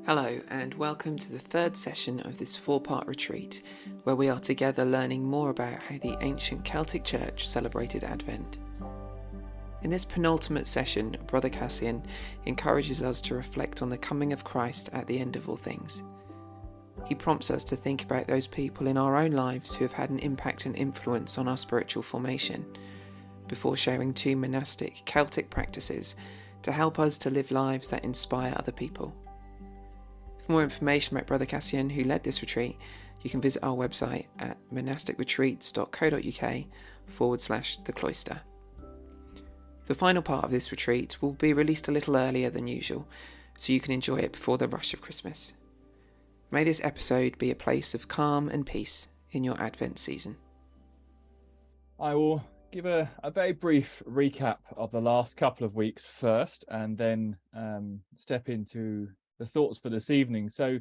Hello and welcome to the third session of this four-part retreat, where we are together learning more about how the ancient Celtic Church celebrated Advent. In this penultimate session, Br Cassian encourages us to reflect on the coming of Christ at the end of all things. He prompts us to think about those people in our own lives who have had an impact and influence on our spiritual formation, before sharing two monastic Celtic practices to help us to live lives that inspire other people. For more information about Br Cassian, who led this retreat, you can visit our website at monasticretreats.co.uk/the cloister. The final part of this retreat will be released a little earlier than usual, so you can enjoy it before the rush of Christmas. May this episode be a place of calm and peace in your Advent season. I will give a very brief recap of the last couple of weeks first, and then step into the thoughts for this evening. So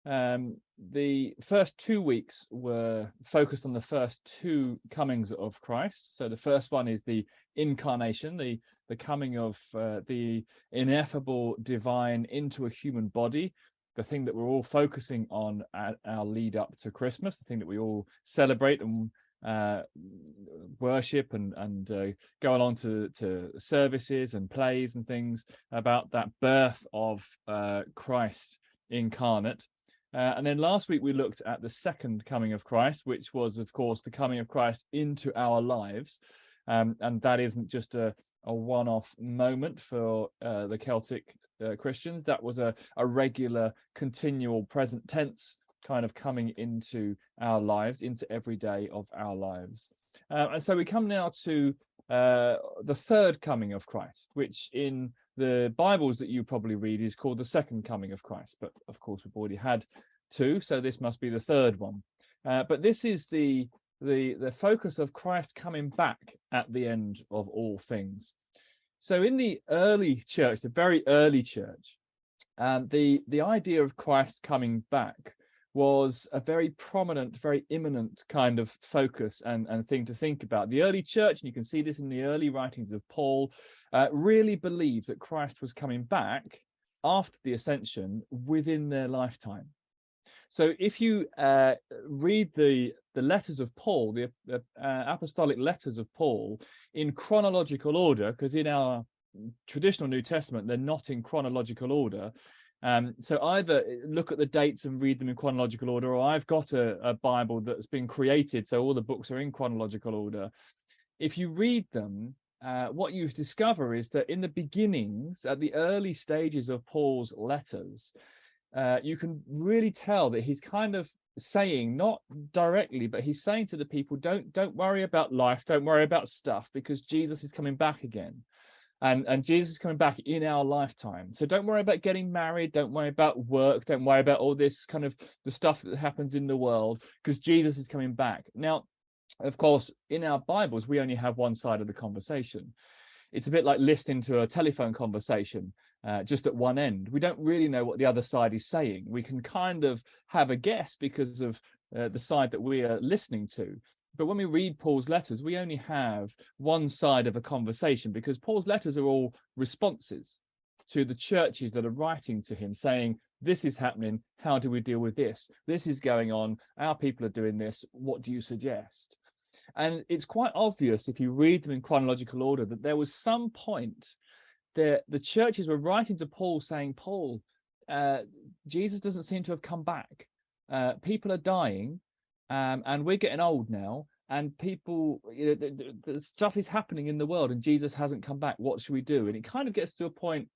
the first 2 weeks were focused on the first two comings of Christ. So the first one is the incarnation, the coming of the ineffable divine into a human body, the thing that we're all focusing on at our lead up to Christmas, the thing that we all celebrate and worship and go along to services and plays and things about that birth of Christ incarnate. And then last week we looked at the second coming of Christ, which was, of course, the coming of Christ into our lives. And that isn't just a one-off moment for the Celtic Christians. That was a regular, continual, present tense kind of coming into our lives, into every day of our lives. And so we come now to the third coming of Christ, which in the Bibles that you probably read is called the second coming of Christ. But of course, we've already had two, so this must be the third one. But this is the focus of Christ coming back at the end of all things. So in the early church, the very early church, the idea of Christ coming back was a very prominent, very imminent kind of focus and thing to think about. The early church, and you can see this in the early writings of Paul, really believed that Christ was coming back after the ascension within their lifetime. So if you read the letters of Paul, the apostolic letters of Paul, in chronological order, because in our traditional New Testament, they're not in chronological order. So either look at the dates and read them in chronological order, or I've got a Bible that's been created, so all the books are in chronological order. If you read them, what you discover is that in the beginnings, at the early stages of Paul's letters, you can really tell that he's kind of saying, not directly, but he's saying to the people, don't worry about life, don't worry about stuff, because Jesus is coming back again. And Jesus is coming back in our lifetime. So don't worry about getting married. Don't worry about work. Don't worry about all this kind of the stuff that happens in the world, because Jesus is coming back. Now, of course, in our Bibles, we only have one side of the conversation. It's a bit like listening to a telephone conversation just at one end. We don't really know what the other side is saying. We can kind of have a guess because of the side that we are listening to. But when we read Paul's letters, we only have one side of a conversation, because Paul's letters are all responses to the churches that are writing to him saying, this is happening, how do we deal with this? This is going on, our people are doing this, what do you suggest? And it's quite obvious if you read them in chronological order that there was some point that the churches were writing to Paul saying, Paul, Jesus doesn't seem to have come back. People are dying. And we're getting old now, and people, the stuff is happening in the world, and Jesus hasn't come back. What should we do? And it kind of gets to a point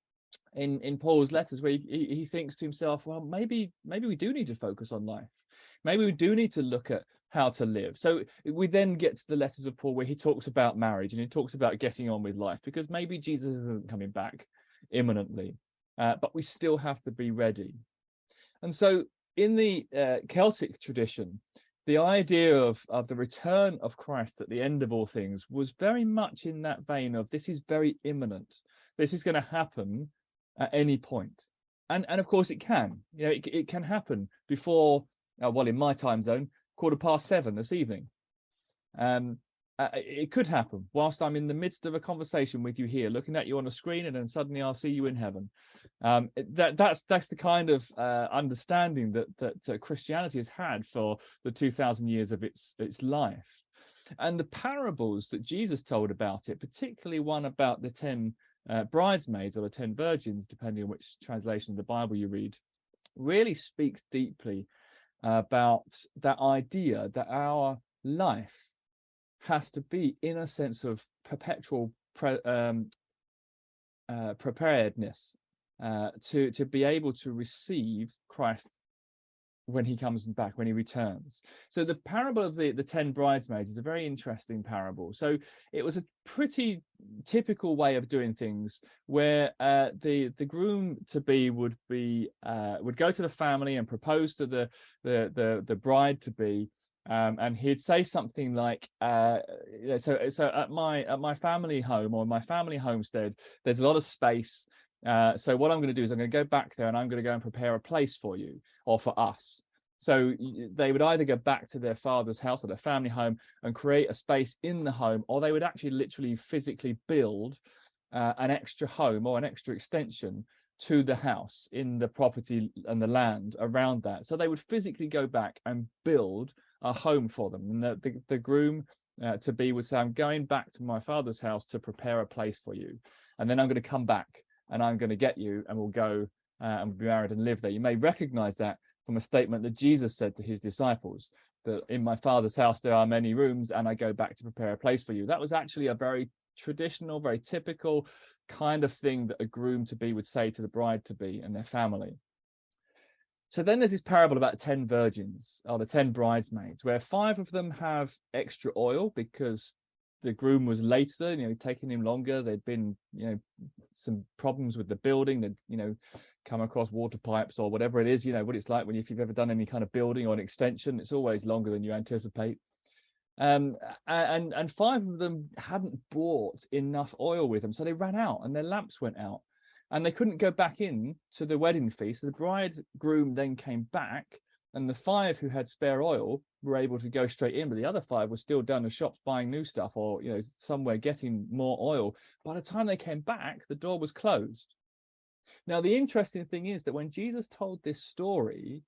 in Paul's letters where he thinks to himself, well, maybe we do need to focus on life. Maybe we do need to look at how to live. So we then get to the letters of Paul where he talks about marriage and he talks about getting on with life, because maybe Jesus isn't coming back imminently, but we still have to be ready. And so in the Celtic tradition, the idea of the return of Christ at the end of all things was very much in that vein of, this is very imminent. This is going to happen at any point. And of course it can. It can happen before, well, in my time zone, 7:15 this evening. it could happen whilst I'm in the midst of a conversation with you here, looking at you on a screen, and then suddenly I'll see you in heaven. That's the kind of understanding that Christianity has had for the 2,000 years of its life. And the parables that Jesus told about it, particularly one about the 10 bridesmaids or the 10 virgins, depending on which translation of the Bible you read, really speaks deeply about that idea that our life has to be in a sense of perpetual preparedness to be able to receive Christ when he comes back, when he returns. So the parable of the 10 bridesmaids is a very interesting parable. So it was a pretty typical way of doing things, where the groom to be would go to the family and propose to the bride to be. And he'd say something like, so at my family home, or my family homestead, there's a lot of space. So what I'm going to do is I'm going to go back there, and I'm going to go and prepare a place for you, or for us. So they would either go back to their father's house or their family home and create a space in the home, or they would actually literally physically build an extra home or an extra extension to the house in the property and the land around that. So they would physically go back and build a home for them. And the groom to be would say, I'm going back to my father's house to prepare a place for you, and then I'm going to come back and I'm going to get you, and we'll go and be married and live there. You may recognize that from a statement that Jesus said to his disciples, that in my father's house there are many rooms, and I go back to prepare a place for you. That was actually a very traditional, very typical kind of thing that a groom to be would say to the bride to be and their family. So then there's this parable about 10 virgins, or the 10 bridesmaids, where 5 of them have extra oil because the groom was later, taking him longer. There'd been, some problems with the building. They'd, come across water pipes or whatever it is, what it's like if you've ever done any kind of building or an extension, it's always longer than you anticipate. And 5 of them hadn't brought enough oil with them, so they ran out and their lamps went out, and they couldn't go back in to the wedding feast. So the bridegroom then came back, and the 5 who had spare oil were able to go straight in, but the other 5 were still down the shops buying new stuff, or somewhere getting more oil. By the time they came back, the door was closed. Now the interesting thing is that when Jesus told this story,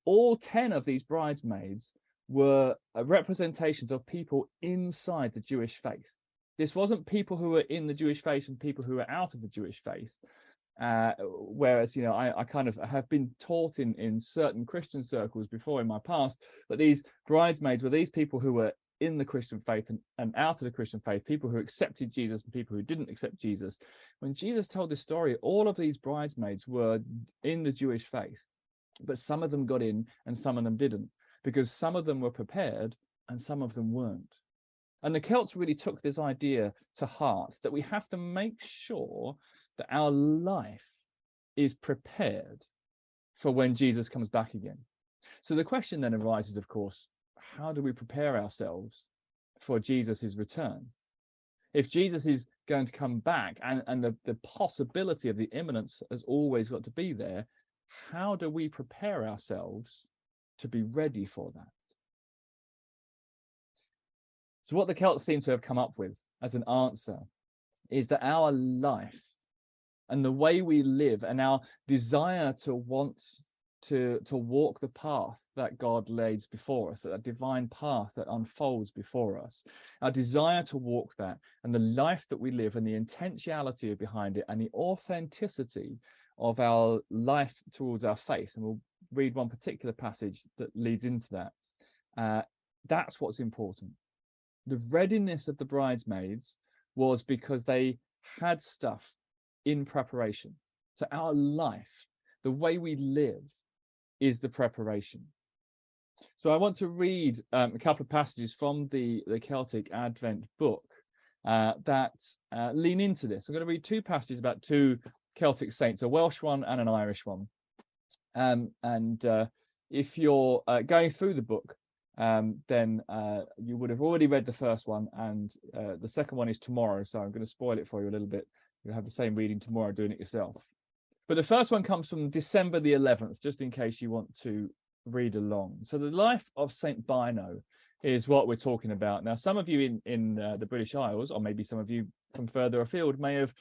all 10 of these bridesmaids were representations of people inside the Jewish faith. This wasn't people who were in the Jewish faith and people who were out of the Jewish faith. Whereas, I kind of have been taught in certain Christian circles before in my past that these bridesmaids were these people who were in the Christian faith and out of the Christian faith, people who accepted Jesus and people who didn't accept Jesus. When Jesus told this story, all of these bridesmaids were in the Jewish faith, but some of them got in and some of them didn't, because some of them were prepared and some of them weren't. And the Celts really took this idea to heart, that we have to make sure that our life is prepared for when Jesus comes back again. So the question then arises, of course, how do we prepare ourselves for Jesus's return? If Jesus is going to come back, and the possibility of the imminence has always got to be there, how do we prepare ourselves to be ready for that? So what the Celts seem to have come up with as an answer is that our life and the way we live and our desire to want to walk the path that God lays before us, that divine path that unfolds before us, our desire to walk that, and the life that we live, and the intentionality behind it, and the authenticity of our life towards our faith. And we'll read one particular passage that leads into that. That's what's important. The readiness of the bridesmaids was because they had stuff in preparation. So our life, the way we live, is the preparation. So I want to read a couple of passages from the Celtic Advent book that lean into this. I'm going to read 2 passages about 2 Celtic saints, a Welsh one and an Irish one. If you're going through the book, then you would have already read the first one, and the second one is tomorrow, so I'm going to spoil it for you a little bit. You'll have the same reading tomorrow doing it yourself. But the first one comes from December the 11th, just in case you want to read along. So the life of St. Bino is what we're talking about. Now, some of you in the British Isles, or maybe some of you from further afield, may have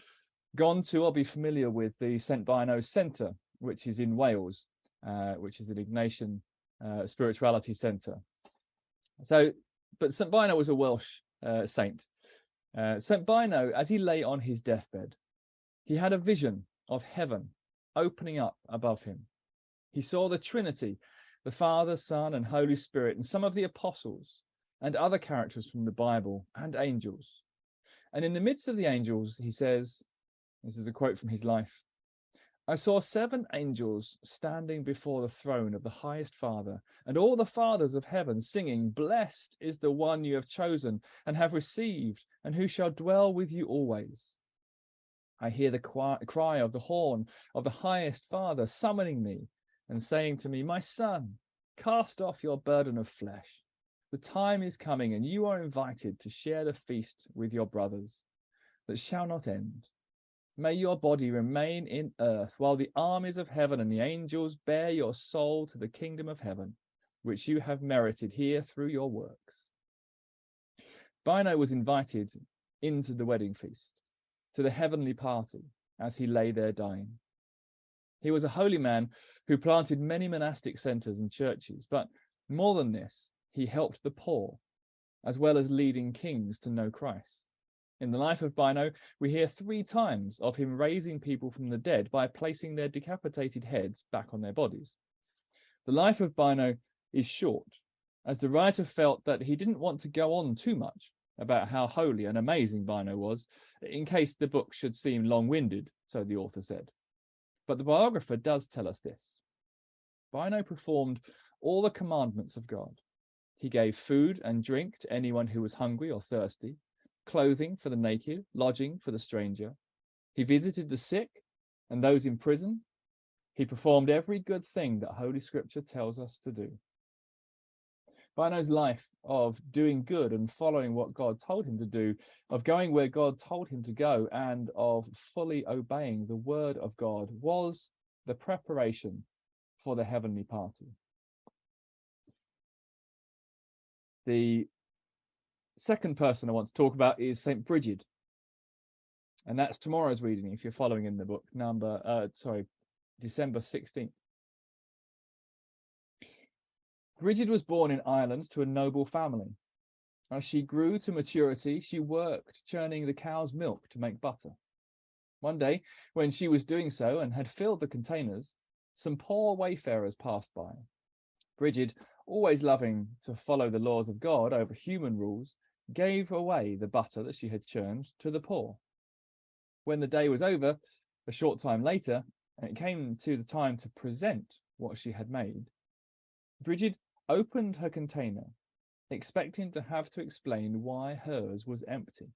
gone to or be familiar with the St Bino Centre, which is in Wales, which is an Ignatian spirituality centre. So, but St Bino was a Welsh saint. St Bino, as he lay on his deathbed, he had a vision of heaven opening up above him. He saw the Trinity, the Father, Son, and Holy Spirit, and some of the apostles and other characters from the Bible and angels. And in the midst of the angels, he says, this is a quote from his life, I saw 7 angels standing before the throne of the highest Father, and all the fathers of heaven singing, Blessed is the one you have chosen and have received, and who shall dwell with you always. I hear the cry of the horn of the highest Father summoning me and saying to me, My son, cast off your burden of flesh. The time is coming, and you are invited to share the feast with your brothers that shall not end. May your body remain in earth, while the armies of heaven and the angels bear your soul to the kingdom of heaven, which you have merited here through your works. Bino was invited into the wedding feast, to the heavenly party, as he lay there dying. He was a holy man who planted many monastic centres and churches, but more than this, he helped the poor, as well as leading kings to know Christ. In the life of Bino, we hear 3 times of him raising people from the dead by placing their decapitated heads back on their bodies. The life of Bino is short, as the writer felt that he didn't want to go on too much about how holy and amazing Bino was, in case the book should seem long-winded, so the author said. But the biographer does tell us this. Bino performed all the commandments of God. He gave food and drink to anyone who was hungry or thirsty, clothing for the naked, lodging for the stranger. He visited the sick and those in prison. He performed every good thing that Holy Scripture tells us to do. Bino's life of doing good and following what God told him to do, of going where God told him to go, and of fully obeying the word of God was the preparation for the heavenly party. The second person I want to talk about is St. Brigid. And that's tomorrow's reading, if you're following in the book, December 16th. Brigid was born in Ireland to a noble family. As she grew to maturity, she worked churning the cow's milk to make butter. One day, when she was doing so and had filled the containers, some poor wayfarers passed by. Brigid, always loving to follow the laws of God over human rules, gave away the butter that she had churned to the poor. When the day was over, a short time later, and it came to the time to present what she had made, Brigid opened her container, expecting to have to explain why hers was empty,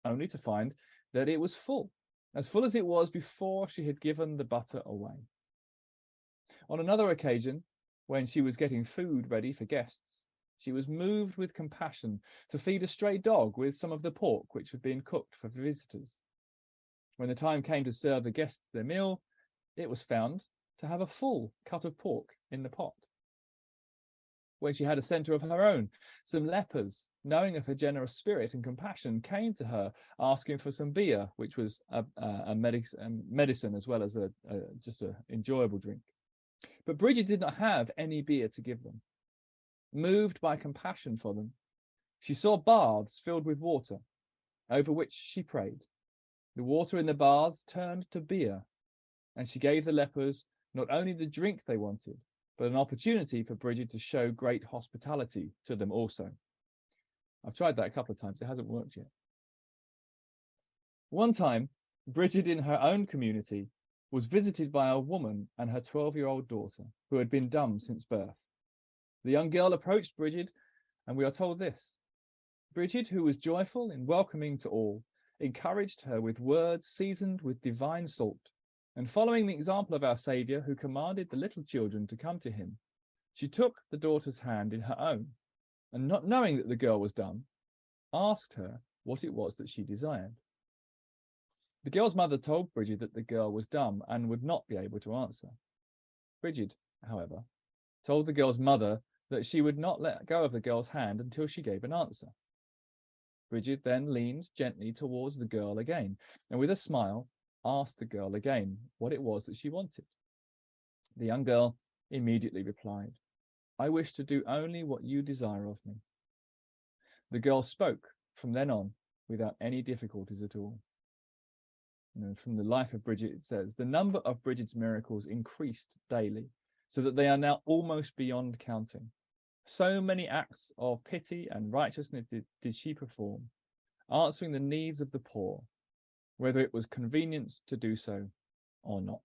only to find that it was full as it was before she had given the butter away. On another occasion, when she was getting food ready for guests, she was moved with compassion to feed a stray dog with some of the pork which had been cooked for visitors. When the time came to serve the guests their meal, it was found to have a full cut of pork in the pot. When she had a centre of her own, some lepers, knowing of her generous spirit and compassion, came to her asking for some beer, which was a medicine as well as just an enjoyable drink. But Brigid did not have any beer to give them. Moved by compassion for them, she saw baths filled with water, over which she prayed. The water in the baths turned to beer, and she gave the lepers not only the drink they wanted, but an opportunity for Brigid to show great hospitality to them also. I've tried that a couple of times. It hasn't worked yet. One time, Brigid in her own community was visited by a woman and her 12-year-old daughter, who had been dumb since birth. The young girl approached Brigid, and we are told this. Brigid, who was joyful in welcoming to all, encouraged her with words seasoned with divine salt, and following the example of our Saviour, who commanded the little children to come to him, she took the daughter's hand in her own, and not knowing that the girl was dumb, asked her what it was that she desired. The girl's mother told Brigid that the girl was dumb and would not be able to answer. Brigid, however, told the girl's mother that she would not let go of the girl's hand until she gave an answer. Bridget then leaned gently towards the girl again, and with a smile asked the girl again what it was that she wanted. The young girl immediately replied, "I wish to do only what you desire of me." The girl spoke from then on without any difficulties at all. And from the life of Bridget, it says, the number of Bridget's miracles increased daily, so that they are now almost beyond counting. So many acts of pity and righteousness did she perform, answering the needs of the poor, whether it was convenient to do so or not.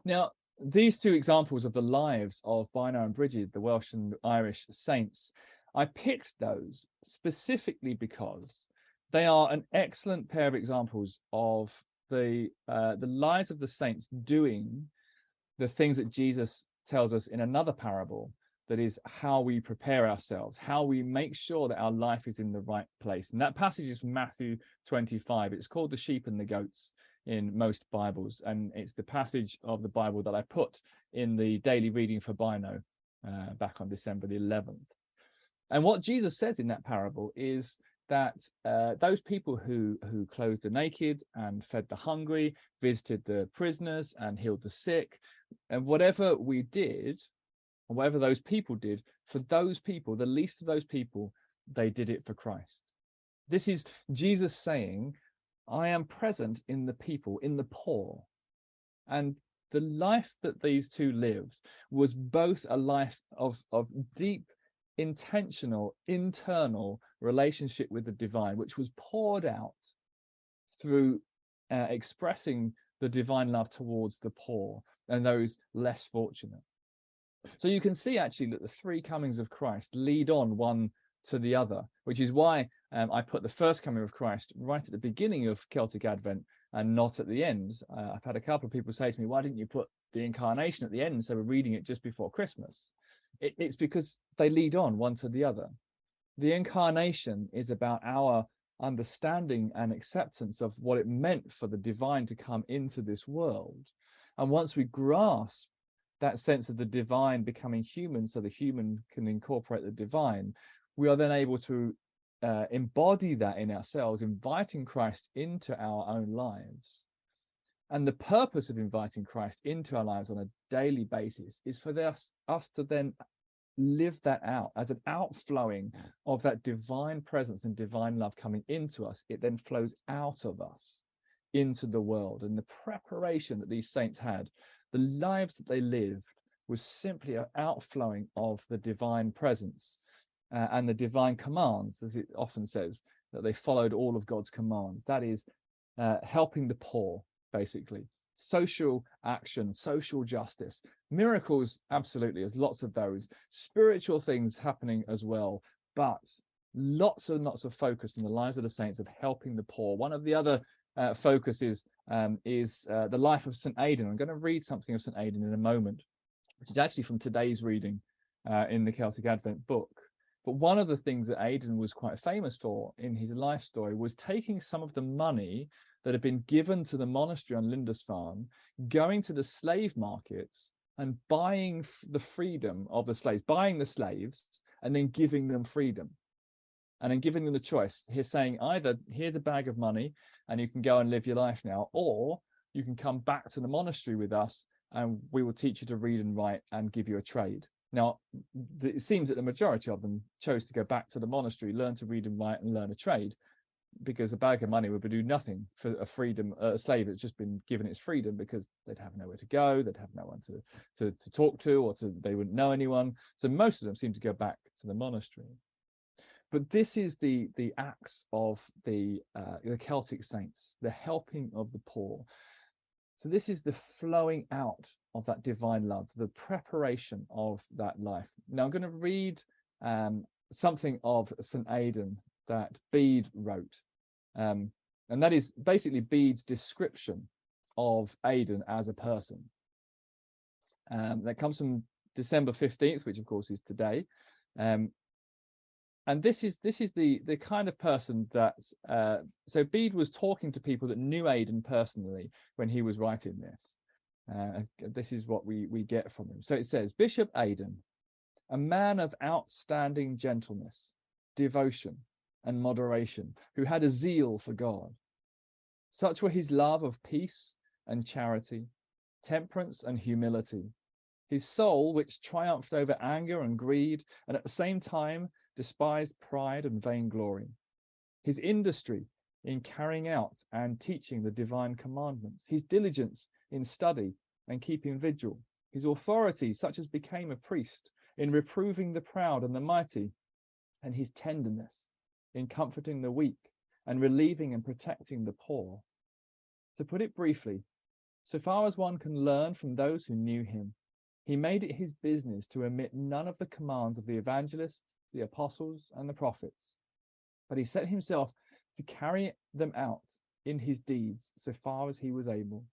Now, these two examples of the lives of Bino and Bridget, the Welsh and Irish saints, I picked those specifically because they are an excellent pair of examples of the lives of the saints doing the things that Jesus tells us in another parable, that is how we prepare ourselves, how we make sure that our life is in the right place. And that passage is from Matthew 25. It's called the sheep and the goats in most Bibles, and it's the passage of the Bible that I put in the daily reading for Bino back on December the 11th. And what Jesus says in that parable is that those people who clothed the naked and fed the hungry, visited the prisoners and healed the sick, and whatever we did, or whatever those people did, for those people, the least of those people, they did it for Christ. This is Jesus saying, I am present in the people, in the poor. And the life that these two lived was both a life of deep, intentional, internal relationship with the divine, which was poured out through expressing the divine love towards the poor and those less fortunate. So you can see actually that the three comings of Christ lead on one to the other, which is why I put the first coming of Christ right at the beginning of Celtic Advent and not at the end. I've had a couple of people say to me, why didn't you put the incarnation at the end, so we're reading it just before Christmas? It's because they lead on one to the other. The incarnation is about our understanding and acceptance of what it meant for the divine to come into this world. And once we grasp that sense of the divine becoming human so the human can incorporate the divine, we are then able to embody that in ourselves, inviting Christ into our own lives. And the purpose of inviting Christ into our lives on a daily basis is for us to then live that out as an outflowing of that divine presence and divine love coming into us. It then flows out of us into the world. And the preparation that these saints had, the lives that they lived, was simply an outflowing of the divine presence and the divine commands, as it often says, that they followed all of God's commands. That is helping the poor, basically. Social action, social justice, miracles, absolutely, there's lots of those. Spiritual things happening as well, but lots and lots of focus in the lives of the saints of helping the poor. One of the other focuses is the life of St. Aidan. I'm going to read something of St. Aidan in a moment, which is actually from today's reading in the Celtic Advent book. But one of the things that Aidan was quite famous for in his life story was taking some of the money that had been given to the monastery on Lindisfarne, going to the slave markets and buying the freedom of the slaves, buying the slaves and then giving them freedom. And then giving them the choice. He's saying either here's a bag of money and you can go and live your life now, or you can come back to the monastery with us and we will teach you to read and write and give you a trade. Now, it seems that the majority of them chose to go back to the monastery, learn to read and write and learn a trade, because a bag of money would do nothing for a slave that's just been given its freedom, because they'd have nowhere to go, they'd have no one to talk to, or they wouldn't know anyone. So most of them seem to go back to the monastery. But this is the acts of the Celtic saints, the helping of the poor. So this is the flowing out of that divine love, the preparation of that life. Now I'm going to read something of St. Aidan that Bede wrote. And that is basically Bede's description of Aidan as a person. That comes from December 15th, which of course is today. And this is the kind of person that so Bede was talking to people that knew Aidan personally when he was writing this. This is what we get from him. So it says, Bishop Aidan, a man of outstanding gentleness, devotion, and moderation, who had a zeal for God. Such were his love of peace and charity, temperance and humility, his soul which triumphed over anger and greed, and at the same time despised pride and vainglory, his industry in carrying out and teaching the divine commandments, his diligence in study and keeping vigil, his authority such as became a priest in reproving the proud and the mighty, and his tenderness in comforting the weak and relieving and protecting the poor. To put it briefly, so far as one can learn from those who knew him, he made it his business to omit none of the commands of the evangelists, the apostles, and the prophets, but he set himself to carry them out in his deeds so far as he was able.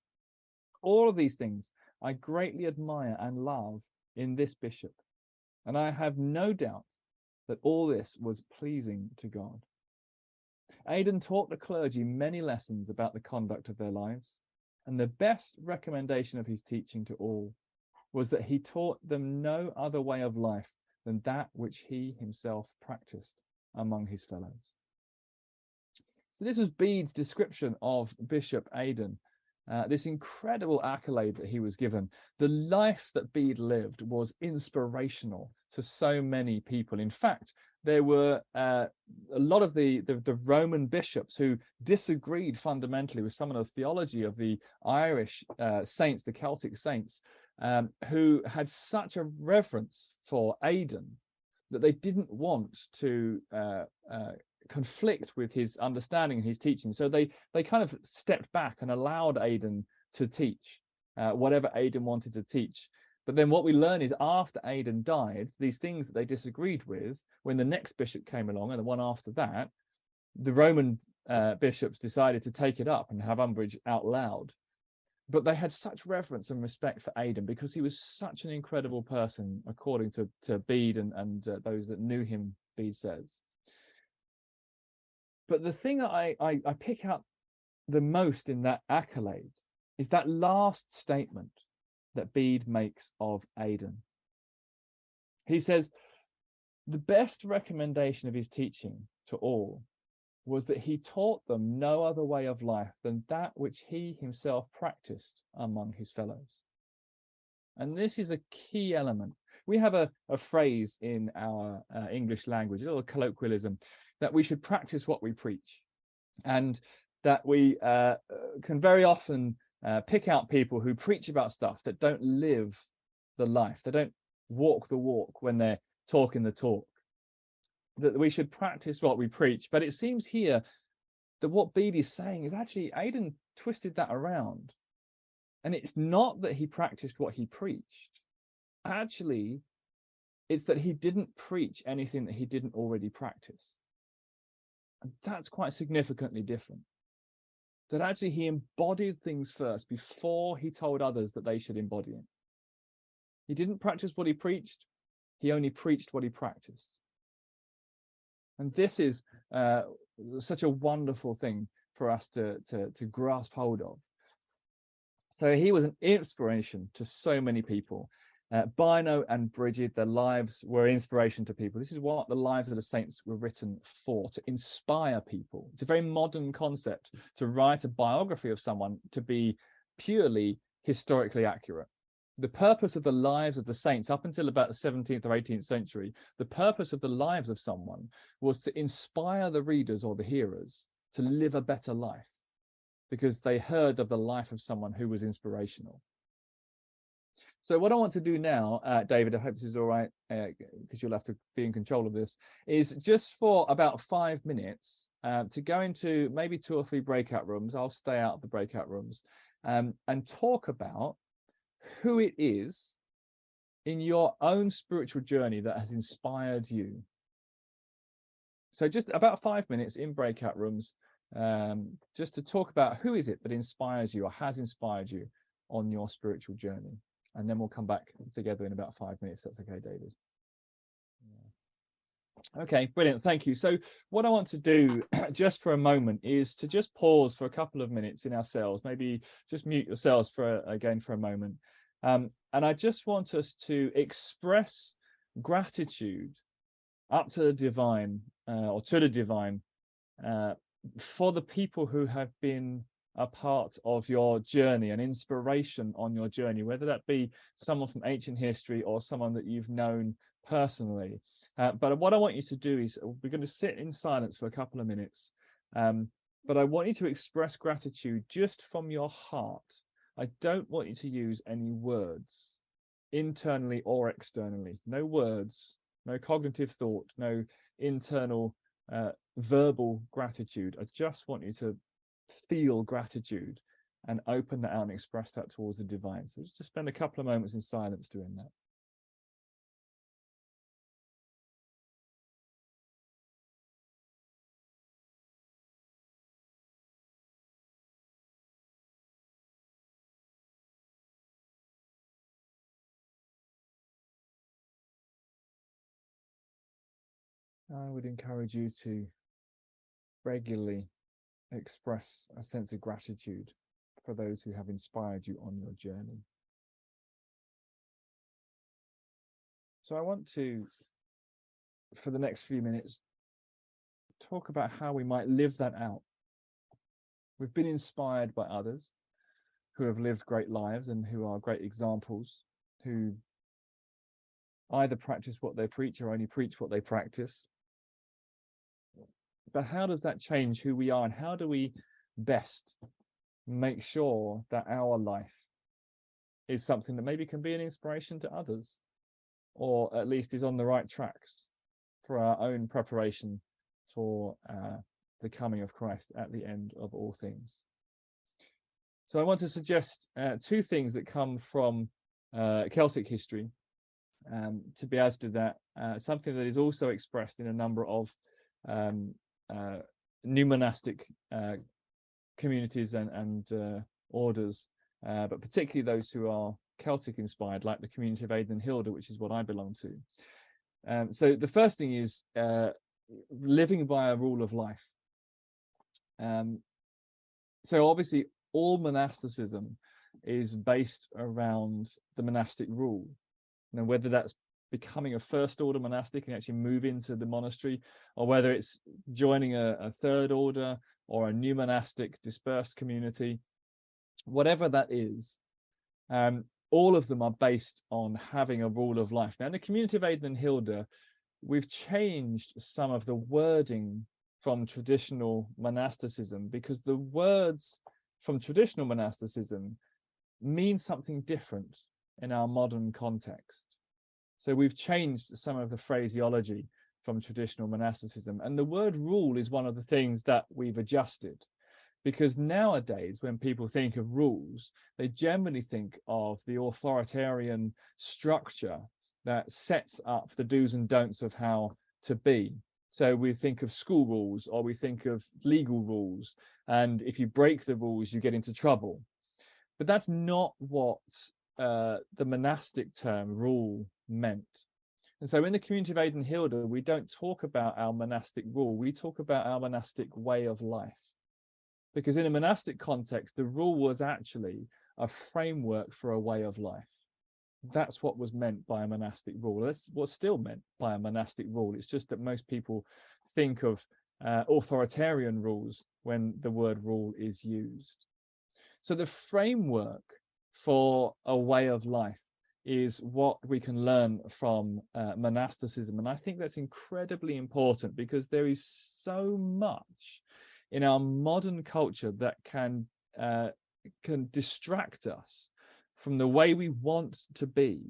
All of these things I greatly admire and love in this bishop, and I have no doubt that all this was pleasing to God. Aidan taught the clergy many lessons about the conduct of their lives, and the best recommendation of his teaching to all was that he taught them no other way of life than that which he himself practiced among his fellows. So this was Bede's description of Bishop Aidan, this incredible accolade that he was given. The life that Bede lived was inspirational to so many people. In fact, there were a lot of the Roman bishops who disagreed fundamentally with some of the theology of the Irish saints, the Celtic saints, who had such a reverence for Aidan that they didn't want to conflict with his understanding and his teaching. So they kind of stepped back and allowed Aidan to teach whatever Aidan wanted to teach. But then what we learn is after Aidan died, these things that they disagreed with, when the next bishop came along and the one after that, the Roman bishops decided to take it up and have umbrage out loud. But they had such reverence and respect for Aidan because he was such an incredible person, according to Bede and those that knew him, Bede says. But the thing that I pick up the most in that accolade is that last statement that Bede makes of Aidan. He says, the best recommendation of his teaching to all was that he taught them no other way of life than that which he himself practiced among his fellows. And this is a key element. We have a phrase in our English language, a little colloquialism, that we should practice what we preach, and that we can very often pick out people who preach about stuff that don't live the life. They don't walk the walk when they're talking the talk. That we should practice what we preach. But it seems here that what Bede is saying is actually Aidan twisted that around. And it's not that he practiced what he preached. Actually, it's that he didn't preach anything that he didn't already practice. And that's quite significantly different. That actually he embodied things first before he told others that they should embody it. He didn't practice what he preached. He only preached what he practiced. And this is such a wonderful thing for us to grasp hold of. So he was an inspiration to so many people. Bino and Bridget, their lives were inspiration to people. This is what the lives of the saints were written for, to inspire people. It's a very modern concept to write a biography of someone to be purely historically accurate. The purpose of the lives of the saints up until about the 17th or 18th century, the purpose of the lives of someone was to inspire the readers or the hearers to live a better life, because they heard of the life of someone who was inspirational. So what I want to do now, David, I hope this is all right, because you'll have to be in control of this, is just for about 5 minutes to go into maybe 2 or 3 breakout rooms. I'll stay out of the breakout rooms and talk about who it is in your own spiritual journey that has inspired you. So just about 5 minutes in breakout rooms, just to talk about who is it that inspires you or has inspired you on your spiritual journey. And then we'll come back together in about 5 minutes. That's okay, David. Okay, brilliant. Thank you. So what I want to do just for a moment is to just pause for a couple of minutes in ourselves, maybe just mute yourselves again for a moment. And I just want us to express gratitude up to the divine or to the divine uh, for the people who have been a part of your journey, an inspiration on your journey, whether that be someone from ancient history or someone that you've known personally. But what I want you to do is we're going to sit in silence for a couple of minutes. But I want you to express gratitude just from your heart. I don't want you to use any words, internally or externally. No words, no cognitive thought, no internal verbal gratitude. I just want you to feel gratitude and open that out and express that towards the divine. So just spend a couple of moments in silence doing that. I would encourage you to regularly express a sense of gratitude for those who have inspired you on your journey. So I want to, for the next few minutes, talk about how we might live that out. We've been inspired by others who have lived great lives and who are great examples, who either practice what they preach or only preach what they practice. But how does that change who we are, and how do we best make sure that our life is something that maybe can be an inspiration to others, or at least is on the right tracks for our own preparation for the coming of Christ at the end of all things? So I want to suggest two things that come from Celtic history to be able to do that. Something that is also expressed in a number of new monastic communities and orders, but particularly those who are Celtic inspired, like the community of Aidan and Hilda, which is what I belong to. So the first thing is living by a rule of life. So obviously all monasticism is based around the monastic rule. And whether that's becoming a first order monastic and actually move into the monastery, or whether it's joining a third order or a new monastic dispersed community, whatever that is, all of them are based on having a rule of life. Now, in the community of Aidan and Hilda, we've changed some of the wording from traditional monasticism, because the words from traditional monasticism mean something different in our modern context. So we've changed some of the phraseology from traditional monasticism, and the word rule is one of the things that we've adjusted, because nowadays when people think of rules, they generally think of the authoritarian structure that sets up the do's and don'ts of how to be. So we think of school rules, or we think of legal rules, and if you break the rules you get into trouble. But that's not what the monastic term rule meant. And so in the community of Aidan and Hilda, we don't talk about our monastic rule, we talk about our monastic way of life. Because in a monastic context, the rule was actually a framework for a way of life. That's what was meant by a monastic rule. That's what's still meant by a monastic rule. It's just that most people think of authoritarian rules when the word rule is used. So the framework for a way of life is what we can learn from monasticism. And I think that's incredibly important, because there is so much in our modern culture that can distract us from the way we want to be,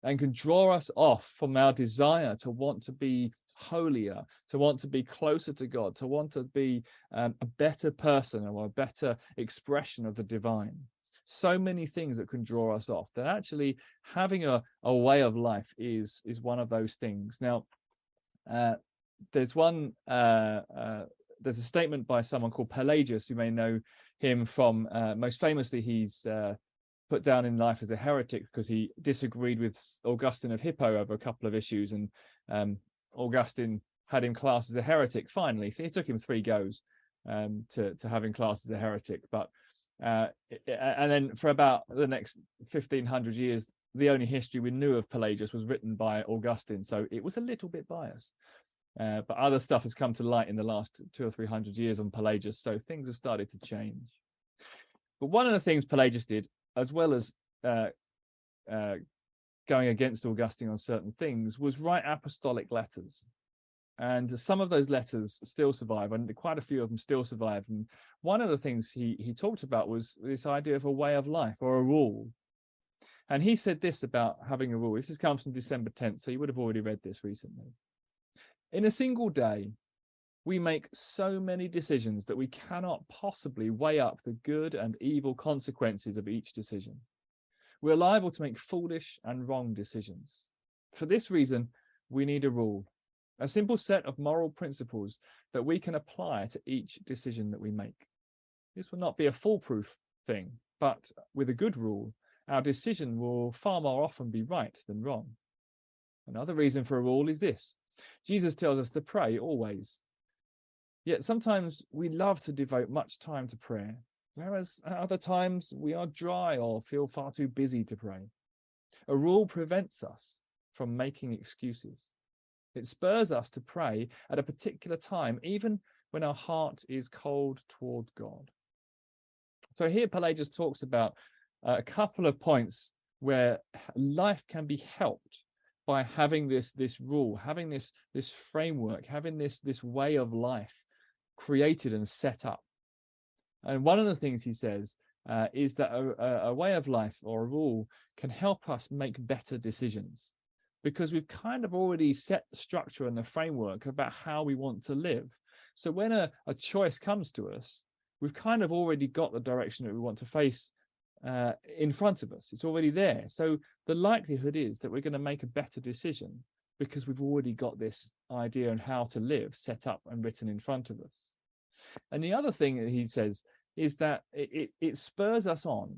and can draw us off from our desire to want to be holier, to want to be closer to God, to want to be a better person or a better expression of the divine. So many things that can draw us off, that actually having a way of life is one of those things. Now, there's a statement by someone called Pelagius. You may know him from, most famously, he's put down in life as a heretic because he disagreed with Augustine of Hippo over a couple of issues, and Augustine had him classed as a heretic. Finally, it took him 3 goes to have him classed as a heretic. But and then for about the next 1500 years, the only history we knew of Pelagius was written by Augustine, so it was a little bit biased. But other stuff has come to light in the last 200 or 300 years on Pelagius, so things have started to change. But one of the things Pelagius did, as well as going against Augustine on certain things, was write apostolic letters. And some of those letters still survive, and quite a few of them still survive. And one of the things he talked about was this idea of a way of life, or a rule. And he said this about having a rule. This comes from December 10th, so you would have already read this recently. In a single day, we make so many decisions that we cannot possibly weigh up the good and evil consequences of each decision. We're liable to make foolish and wrong decisions. For this reason, we need a rule, a simple set of moral principles that we can apply to each decision that we make. This will not be a foolproof thing, but with a good rule, our decision will far more often be right than wrong. Another reason for a rule is this. Jesus tells us to pray always. Yet sometimes we love to devote much time to prayer, whereas at other times we are dry or feel far too busy to pray. A rule prevents us from making excuses. It spurs us to pray at a particular time, even when our heart is cold toward God. So here Pelagius talks about a couple of points where life can be helped by having this rule, having this framework, having this way of life created and set up. And one of the things he says is that a way of life or a rule can help us make better decisions, because we've kind of already set the structure and the framework about how we want to live. So when a choice comes to us, we've kind of already got the direction that we want to face in front of us. It's already there. So the likelihood is that we're going to make a better decision because we've already got this idea on how to live set up and written in front of us. And the other thing that he says is that it spurs us on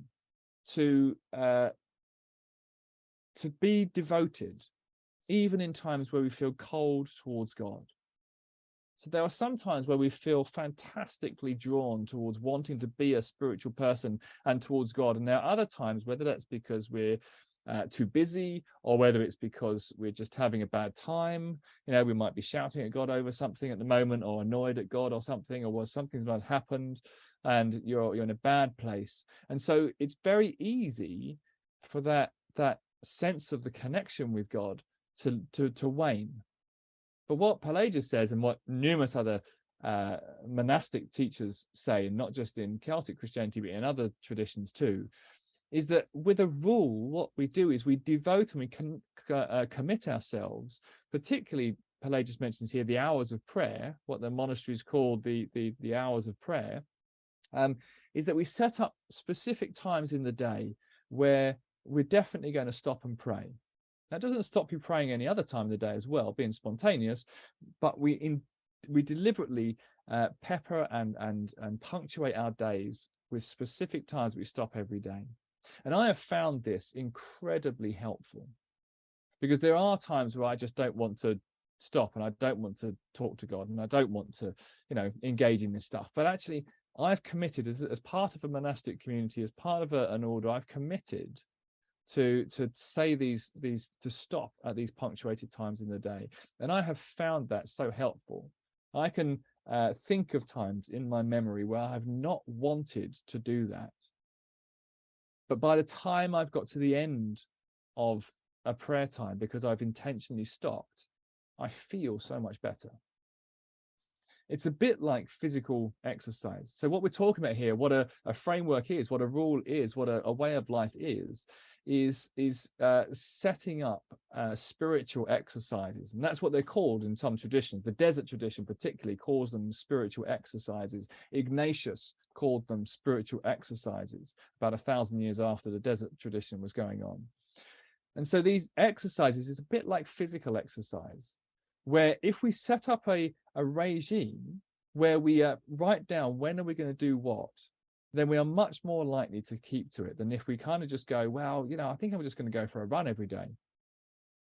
to be devoted, even in times where we feel cold towards God. So there are some times where we feel fantastically drawn towards wanting to be a spiritual person and towards God. And there are other times, whether that's because we're too busy, or whether it's because we're just having a bad time. We might be shouting at God over something at the moment, or annoyed at God or something, or something's not happened and you're in a bad place. And so it's very easy for that sense of the connection with God to wane. But what Pelagius says, and what numerous other monastic teachers say, and not just in Celtic Christianity, but in other traditions too, is that with a rule, what we do is we devote and we can commit ourselves, particularly Pelagius mentions here the hours of prayer, what the monasteries called the hours of prayer, is that we set up specific times in the day where we're definitely going to stop and pray. That doesn't stop you praying any other time of the day as well, being spontaneous, but we deliberately pepper and punctuate our days with specific times we stop every day. And I have found this incredibly helpful, because there are times where I just don't want to stop, and I don't want to talk to God, and I don't want to, engage in this stuff. But actually, I've committed as part of a monastic community, as part of an order, I've committed to say these to stop at these punctuated times in the day. And I have found that so helpful. I can think of times in my memory where I have not wanted to do that, but by the time I've got to the end of a prayer time, because I've intentionally stopped, I feel so much better. It's a bit like physical exercise. So what we're talking about here, what a framework is, what a rule is, what a way of life is setting up spiritual exercises. And that's what they're called in some traditions. The desert tradition particularly calls them spiritual exercises. Ignatius called them spiritual exercises about 1,000 years after the desert tradition was going on. And so these exercises is a bit like physical exercise, where if we set up a regime where we write down when are we going to do what, then we are much more likely to keep to it than if we kind of just go, well, I think I'm just going to go for a run every day.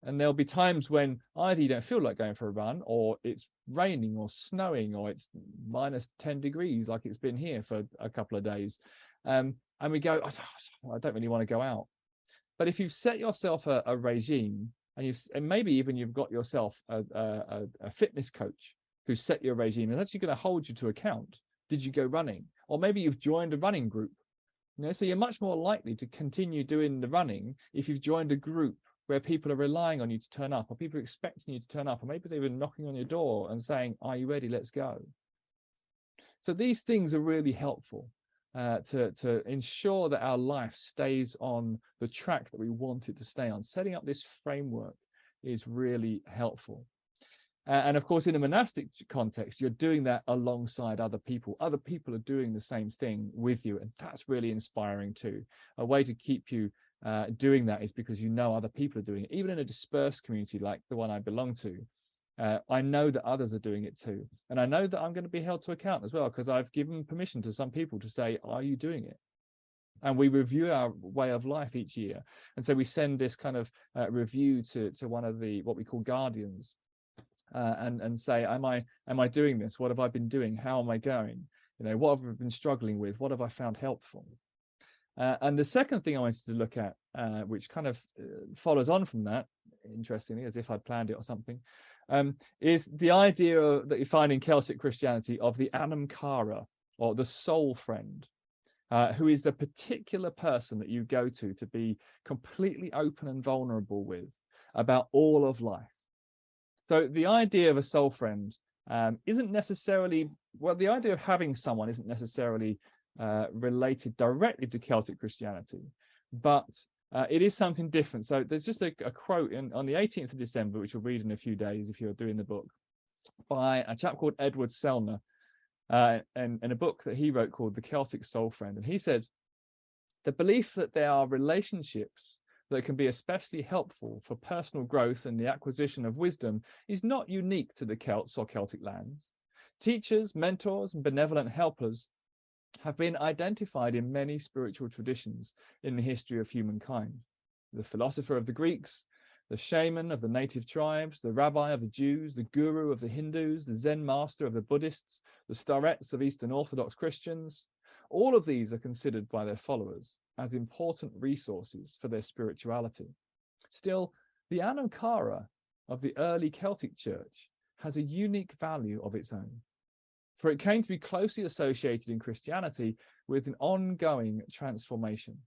And there'll be times when either you don't feel like going for a run, or it's raining or snowing, or it's minus 10 degrees like it's been here for a couple of days. And we go, I don't really want to go out. But if you've set yourself a regime, and maybe even you've got yourself a fitness coach who set your regime, and that's actually going to hold you to account. Did you go running? Or maybe you've joined a running group. So you're much more likely to continue doing the running if you've joined a group where people are relying on you to turn up, or people are expecting you to turn up, or maybe they've been knocking on your door and saying, are you ready? Let's go. So these things are really helpful to ensure that our life stays on the track that we want it to stay on. Setting up this framework is really helpful. And of course, in a monastic context, you're doing that alongside other people. Other people are doing the same thing with you, and that's really inspiring too. A way to keep you doing that is because you know other people are doing it. Even in a dispersed community like the one I belong to, I know that others are doing it too. And I know that I'm going to be held to account as well, because I've given permission to some people to say, are you doing it? And we review our way of life each year. And so we send this kind of review to one of the, what we call guardians, and say, am I doing this? What have I been doing? How am I going? What have I been struggling with? What have I found helpful? And the second thing I wanted to look at, which kind of follows on from that, interestingly, as if I'd planned it or something, is the idea that you find in Celtic Christianity of the anam cara, or the soul friend, who is the particular person that you go to be completely open and vulnerable with about all of life. So the idea of a soul friend isn't necessarily, well, the idea of having someone isn't necessarily related directly to Celtic Christianity, but it is something different. So there's just a quote on the 18th of December, which you'll read in a few days if you're doing the book, by a chap called Edward Selner, and a book that he wrote called The Celtic Soul Friend. And he said, the belief that there are relationships that can be especially helpful for personal growth and the acquisition of wisdom is not unique to the Celts or Celtic lands. Teachers, mentors, and benevolent helpers have been identified in many spiritual traditions in the history of humankind. The philosopher of the Greeks, the shaman of the native tribes, the rabbi of the Jews, the guru of the Hindus, the Zen master of the Buddhists, the starets of Eastern Orthodox Christians, all of these are considered by their followers as important resources for their spirituality. Still, the anam cara of the early Celtic church has a unique value of its own, for it came to be closely associated in Christianity with an ongoing transformation,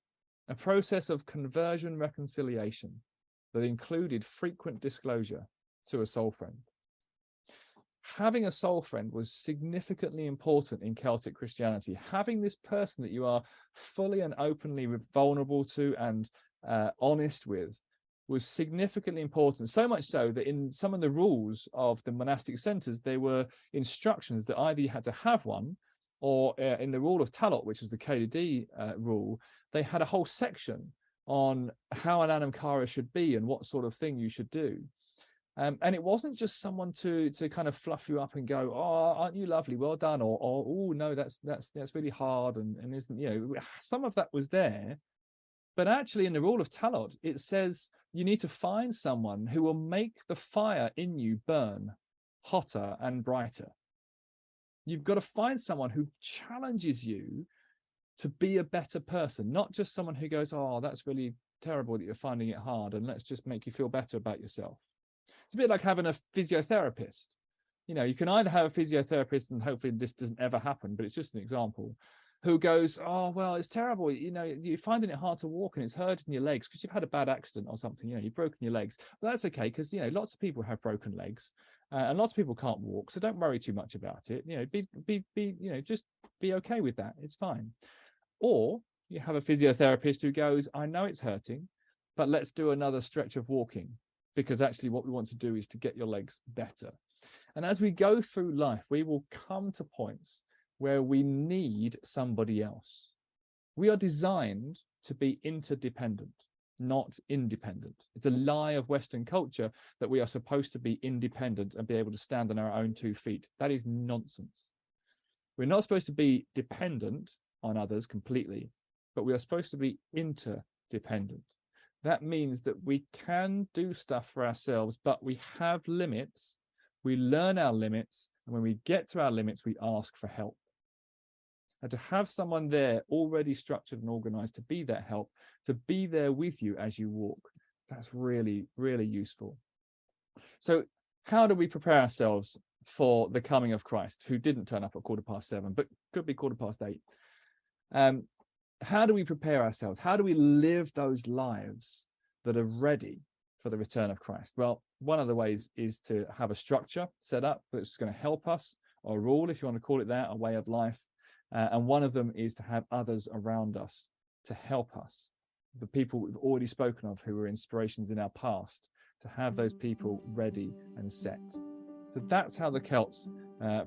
a process of conversion reconciliation that included frequent disclosure to a soul friend. Having a soul friend was significantly important in Celtic Christianity. Having this person that you are fully and openly vulnerable to and honest with was significantly important, so much so that in some of the rules of the monastic centers, there were instructions that either you had to have one, or in the rule of Talot, which is the KDD rule, they had a whole section on how an anam cara should be and what sort of thing you should do. And it wasn't just someone to kind of fluff you up and go, oh, aren't you lovely, well done, or oh no, that's really hard, and isn't, some of that was there. But actually in the rule of Talot, it says you need to find someone who will make the fire in you burn hotter and brighter. You've got to find someone who challenges you to be a better person, not just someone who goes, oh, that's really terrible that you're finding it hard, and let's just make you feel better about yourself. It's a bit like having a physiotherapist. You can either have a physiotherapist, and hopefully this doesn't ever happen, but it's just an example, who goes, oh, well, it's terrible. You're finding it hard to walk and it's hurting your legs because you've had a bad accident or something. You've broken your legs. Well, that's okay, because, lots of people have broken legs and lots of people can't walk. So don't worry too much about it. Just be okay with that. It's fine. Or you have a physiotherapist who goes, I know it's hurting, but let's do another stretch of walking, because actually what we want to do is to get your legs better. And as we go through life, we will come to points where we need somebody else. We are designed to be interdependent, not independent. It's a lie of Western culture that we are supposed to be independent and be able to stand on our own 2 feet. That is nonsense. We're not supposed to be dependent on others completely, but we are supposed to be interdependent. that means that we can do stuff for ourselves, but we have limits. We learn our limits, and when we get to our limits, we ask for help. And to have someone there already structured and organized to be that help, to be there with you as you walk, that's really, really useful. So how do we prepare ourselves for the coming of Christ, who didn't turn up at 7:15, but could be 8:15? How do we prepare ourselves? How do we live those lives that are ready for the return of Christ? Well, one of the ways is to have a structure set up that's going to help us, or a rule, if you want to call it that, a way of life. And one of them is to have others around us to help us. The people we've already spoken of who were inspirations in our past, to have those people ready and set. So that's how the Celts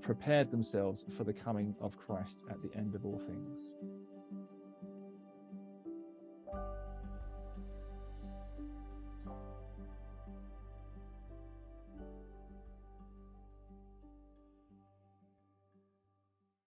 prepared themselves for the coming of Christ at the end of all things.